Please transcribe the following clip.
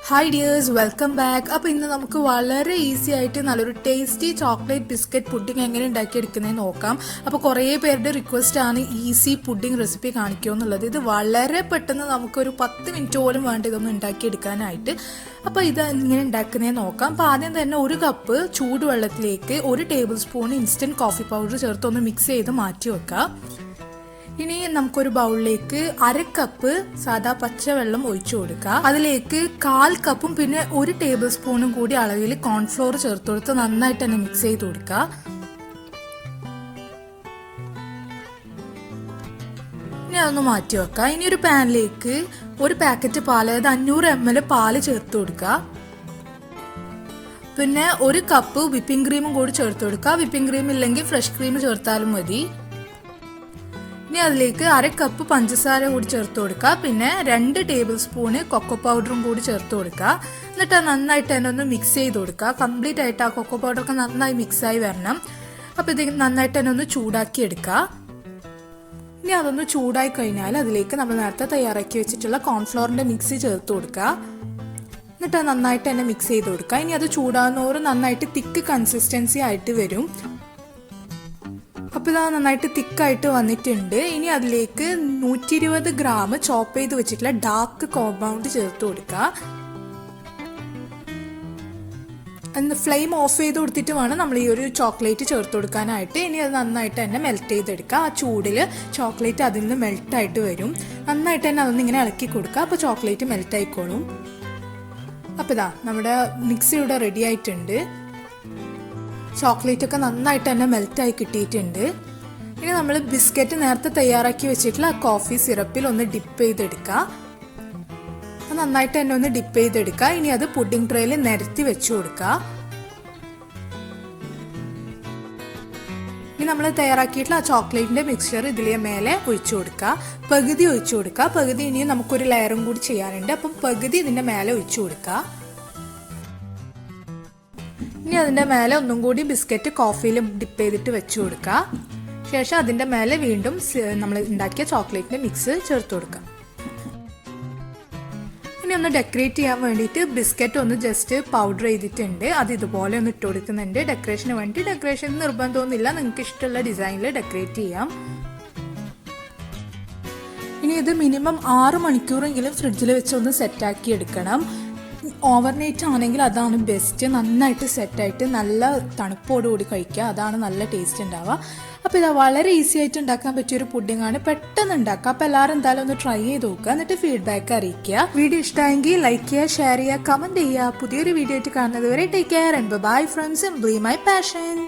Hi dears, welcome back. അപ്പോൾ ഇന്ന് നമുക്ക് വളരെ ഈസി ആയിട്ട് നല്ലൊരു ടേസ്റ്റി ചോക്ലേറ്റ് ബിസ്ക്കറ്റ് പുഡിംഗ് എങ്ങനെ ഉണ്ടാക്കിയെടുക്കുന്നത് നോക്കാം. അപ്പോൾ കുറേ പേരുടെ റിക്വസ്റ്റ് ആണ് ഈസി പുഡിംഗ് റെസിപ്പി കാണിക്കുമോ എന്നുള്ളത്. ഇത് വളരെ പെട്ടെന്ന് നമുക്കൊരു 10 മിനിറ്റ് പോലും വേണ്ട ഇതൊന്നും ഉണ്ടാക്കിയെടുക്കാനായിട്ട്. അപ്പോൾ ഇത് ഇങ്ങനെ ഉണ്ടാക്കുന്നത് നോക്കാം. അപ്പോൾ ആദ്യം തന്നെ 1 കപ്പ് ചൂടുവെള്ളത്തിലേക്ക് 1 tablespoon instant coffee powder ചേർത്ത് ഒന്ന് മിക്സ് ചെയ്ത് മാറ്റി വെക്കാം. ഇനി നമുക്കൊരു ബൗളിലേക്ക് 1/2 കപ്പ് സാദാ പച്ചവെള്ളം ഒഴിച്ചു കൊടുക്കുക. അതിലേക്ക് 1/4 കപ്പും പിന്നെ 1 ടേബിൾ സ്പൂണും കൂടി അളവിൽ കോൺഫ്ലോർ ചേർത്ത് കൊടുത്ത് നന്നായിട്ട് തന്നെ മിക്സ് ചെയ്ത് കൊടുക്കുക. ഇനി അതൊന്ന് മാറ്റി വെക്കുക. ഇനി ഒരു പാനിലേക്ക് 1 പാക്കറ്റ് പാൽ, അതായത് 500 ml പാല് ചേർത്ത് കൊടുക്കുക. പിന്നെ 1 കപ്പ് വിപ്പിംഗ് ക്രീമും കൂടി ചേർത്ത് കൊടുക്കുക. വിപ്പിംഗ് ക്രീം ഇല്ലെങ്കിൽ ഫ്രഷ് ക്രീം ചേർത്താലും മതി. ഇനി അതിലേക്ക് 1/2 കപ്പ് പഞ്ചസാര കൂടി ചേർത്ത് കൊടുക്കുക. പിന്നെ 2 ടേബിൾ സ്പൂണ് കൊക്കോ പൗഡറും കൂടി ചേർത്ത് കൊടുക്കുക. എന്നിട്ട് നന്നായിട്ട് തന്നെ ഒന്ന് മിക്സ് ചെയ്ത് കൊടുക്കുക. കംപ്ലീറ്റ് ആയിട്ട് ആ കൊക്കോ പൗഡറൊക്കെ നന്നായി മിക്സായി വരണം. അപ്പോൾ ഇത് നന്നായിട്ട് തന്നെ ഒന്ന് ചൂടാക്കി എടുക്കുക. ഇനി അതൊന്ന് ചൂടായി കഴിഞ്ഞാൽ അതിലേക്ക് നമ്മൾ നേരത്തെ തയ്യാറാക്കി വെച്ചിട്ടുള്ള കോൺഫ്ലോറിൻ്റെ മിക്സ് ചേർത്ത് കൊടുക്കുക. എന്നിട്ട് നന്നായിട്ട് തന്നെ മിക്സ് ചെയ്ത് കൊടുക്കുക. ഇനി അത് ചൂടാകുന്നോറും നന്നായിട്ട് തിക്ക് കൺസിസ്റ്റൻസി ആയിട്ട് വരും. അപ്പോൾ ഇത് നന്നായിട്ട് തിക്കായിട്ട് വന്നിട്ടുണ്ട്. ഇനി അതിലേക്ക് 120 ഗ്രാം ചോപ്പ് ചെയ്ത് വെച്ചിട്ടുള്ള ഡാർക്ക് കോമ്പൗണ്ട് ചേർത്ത് കൊടുക്കുക. ഫ്ലെയിം ഓഫ് ചെയ്ത് കൊടുത്തിട്ട് വേണം നമ്മൾ ഈ ഒരു ചോക്ലേറ്റ് ചേർത്ത് കൊടുക്കാനായിട്ട്. ഇനി അത് നന്നായിട്ട് തന്നെ മെൽറ്റ് ചെയ്തെടുക്കുക. ആ ചൂടിൽ ചോക്ലേറ്റ് അതിൽ നിന്ന് മെൽട്ടായിട്ട് വരും. നന്നായിട്ട് തന്നെ അതൊന്ന് ഇങ്ങനെ ഇളക്കി കൊടുക്കുക. അപ്പോൾ ചോക്ലേറ്റ് മെൽറ്റ് ആയിക്കോളും. അപ്പോൾ ഇതാ നമ്മുടെ മിക്സ് ഇവിടെ റെഡി ആയിട്ടുണ്ട്. ചോക്ലേറ്റ് ഒക്കെ നന്നായിട്ട് തന്നെ മെൽറ്റായി കിട്ടിയിട്ടുണ്ട്. ഇനി നമ്മൾ ബിസ്ക്കറ്റ് നേരത്തെ തയ്യാറാക്കി വെച്ചിട്ടുള്ള ആ കോഫി സിറപ്പിൽ ഒന്ന് ഡിപ്പ് ചെയ്തെടുക്കുക. അത് നന്നായിട്ട് തന്നെ ഒന്ന് ഡിപ്പ് ചെയ്തെടുക്കുക. ഇനി അത് പുഡിംഗ് ട്രേയിൽ നിരത്തി വെച്ചു കൊടുക്കുക. ഇനി നമ്മൾ തയ്യാറാക്കിയിട്ടുള്ള ആ ചോക്ലേറ്റിന്റെ മിക്സ്ചർ ഇതിലെ മേലെ ഒഴിച്ചു കൊടുക്കുക. പകുതി ഒഴിച്ചു കൊടുക്കുക. പകുതി ഇനിയും നമുക്കൊരു ലെയറും കൂടി ചെയ്യാനുണ്ട്. അപ്പം പകുതി ഇതിന്റെ മേലെ ഒഴിച്ചു കൊടുക്കുക. ഇനി അതിൻ്റെ മേലെ ഒന്നും കൂടി ബിസ്ക്കറ്റ് കോഫിയിൽ ഡിപ്പ് ചെയ്തിട്ട് വെച്ച് കൊടുക്കുക. ശേഷം അതിൻ്റെ മേലെ വീണ്ടും നമ്മൾ ഉണ്ടാക്കിയ ചോക്ലേറ്റിൻ്റെ മിക്സ് ചേർത്ത് കൊടുക്കുക. ഇനി ഒന്ന് ഡെക്കറേറ്റ് ചെയ്യാൻ വേണ്ടിയിട്ട് ബിസ്ക്കറ്റ് ഒന്ന് ജസ്റ്റ് പൗഡർ ചെയ്തിട്ടുണ്ട്. അത് ഇതുപോലെ ഒന്ന് ഇട്ട് കൊടുക്കുന്നുണ്ട് ഡെക്കറേഷന് വേണ്ടി. ഡെക്കറേഷൻ നിർബന്ധമൊന്നുമില്ല, നിങ്ങൾക്ക് ഇഷ്ടമുള്ള ഡിസൈനിൽ ഡെക്കറേറ്റ് ചെയ്യാം. ഇനി ഇത് മിനിമം 6 മണിക്കൂറെങ്കിലും ഫ്രിഡ്ജിൽ വെച്ച് ഒന്ന് സെറ്റാക്കി എടുക്കണം. ഓവർനൈറ്റ് ആണെങ്കിൽ അതാണ് ബെസ്റ്റ്. നന്നായിട്ട് സെറ്റായിട്ട് നല്ല തണുപ്പോടുകൂടി കഴിക്കുക, അതാണ് നല്ല ടേസ്റ്റ് ഉണ്ടാവുക. അപ്പോൾ ഇതാ വളരെ ഈസി ആയിട്ട് ഉണ്ടാക്കാൻ പറ്റിയൊരു പുഡിംഗ് ആണ്. പെട്ടെന്ന് ഉണ്ടാക്കുക. അപ്പോൾ എല്ലാവരും എന്തായാലും ഒന്ന് ട്രൈ ചെയ്ത് നോക്കുക. എന്നിട്ട് ഫീഡ്ബാക്ക് അറിയിക്കുക. വീഡിയോ ഇഷ്ടമായെങ്കിൽ ലൈക്ക് ചെയ്യുക, ഷെയർ ചെയ്യുക, കമൻറ്റ് ചെയ്യുക. പുതിയൊരു വീഡിയോ ആയിട്ട് കാണുന്നത് വരെ take care and bye from simply my passion.